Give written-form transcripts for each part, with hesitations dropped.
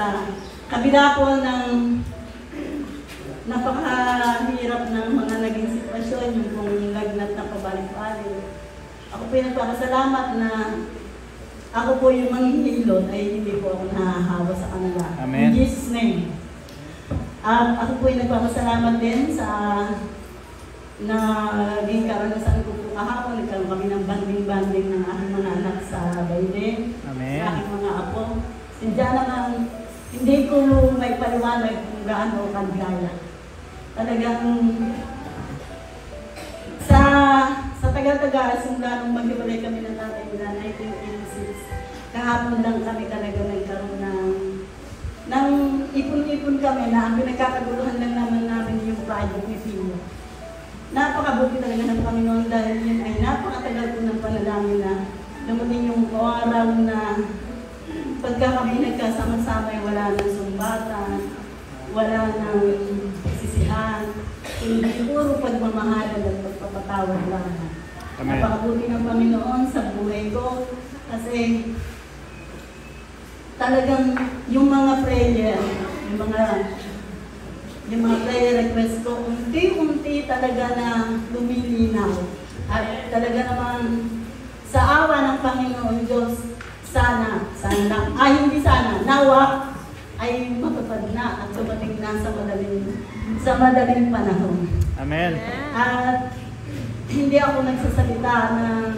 sa kabila po ng napakahirap ng mga naging sitwasyon, yung pong lagnat na pabalik-balik. Ako po yung nagpapasalamat na ako po yung manghihilot ay hindi po ako nahahawa sa kanila. Amen. In Jesus' name. Ako po yung nagpapasalamat din sa naging karanasan ko po kahapon. Nagkaroon kami ng banding-banding ng aking mga anak sa baile. Amen. Sa aking mga apo. Sindiyan naman, hindi ko may paliwanag kung gaano kagaya. Talagang sa tagal-tagal, simula nung maghiwalay kami ng tatay nila 1986, kahapon lang kami talaga nagkaroon ng ipon-ipon kami na ang pinagkakaguluhan lang naman namin yung project ni Pino. Napakabuti talaga ng Panginoon dahil yun ay napakatagal ko ng panalangin na dumating yung araw na pagka kami nagkasama-sama ay wala nang sumbatan, wala nang sisihan, hindi puro pagmamahalan at pagpapatawad lang. Napakabuti ng Panginoon sa buhay ko kasi talagang yung mga prayer, yung mga prayer request ko, unti-unti talaga na lumilinaw. At talaga naman sa awa ng Panginoon Diyos, hindi sana, nawa ay matupad na at dumating na sa madaling panahon. Amen. At hindi ako nagsasalita ng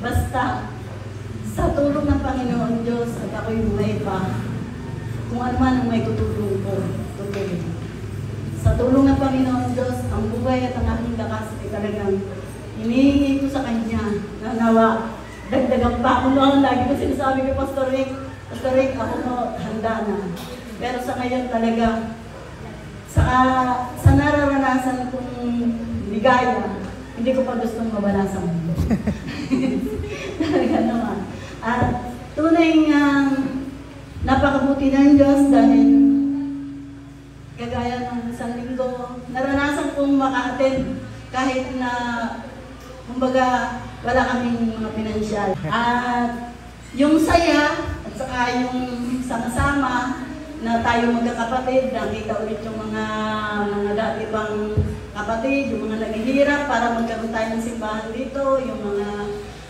basta sa tulong ng Panginoon Diyos at ako'y buhay pa. Kung ano man ang may tutulong ko, tutulong. Sa tulong ng Panginoon Diyos, ang buhay at ang aking lakas ay talagang hinihingi ko sa Kanya na nawa. Dagdagan pa ako noon. Lagi ko sinasabi kay Pastor Rick, ako mo, handa na. Pero sa ngayon talaga, sa nararanasan kong ligaya, hindi ko pa gustong mawala sa mundo. Talaga naman. At tunay nga napakabuti ng Diyos dahil kagaya ng isang linggo, naranasan kong maka-attend kahit na kumbaga wala kaming mga pinansyal. At yung saya at saka yung sama-sama na tayo magkakapatid, nakita ulit yung mga dati pang kapatid, yung mga naghihirap para magkaroon tayo ng simbahan dito, yung mga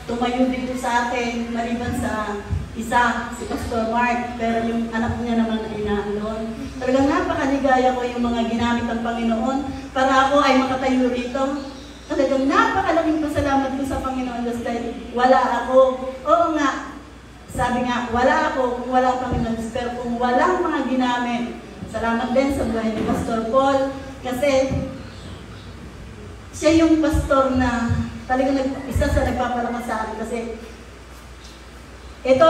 tumayo dito sa atin, maliban sa isa, si Pastor Mark, pero yung anak niya naman ay naandun. Talagang napakaligaya ko yung mga ginamit ng Panginoon para ako ay makatayo rito. Talagang napakalaking pasalamat ko sa Panginoon Diyos dahil wala ako. Oo nga, sabi nga, wala ako kung wala ang Panginoon Diyos, pero kung walang mga ginamit, salamat din sa buhay ni Pastor Paul kasi siya yung pastor na talagang isa sa nagpapalakas sa akin kasi ito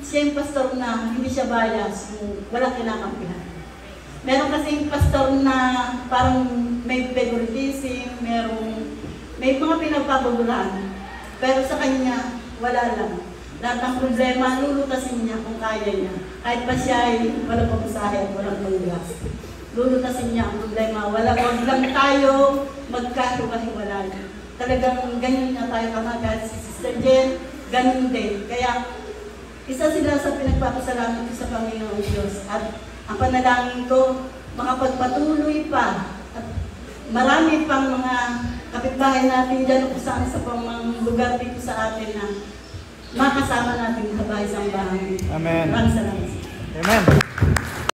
siya yung pastor na hindi siya bias, walang kinakampihan. Meron kasing pastor na parang may favoritism, may mga pinagpapagulaan. Pero sa kanya, wala lang. Lahat ng problema, lulutasin niya kung kaya niya. Kahit pa siya ay walang pamasahe at walang panggas. Lulutasin niya ang problema. Wag lang tayo magkahiwa-hiwalay. Talagang ganyan na tayo kamagad. Si Sister Jen, ganun din. Kaya, isa sila sa pinagpapasalamat ko sa Panginoon Diyos. At ang panalangin ko, makapagpatuloy pa. At marami pang mga kapitbahay natin dyan kung saan sa pang lugar dito sa atin na makasama natin sa bahay-sambahan. Amen. Maraming salamat. Amen.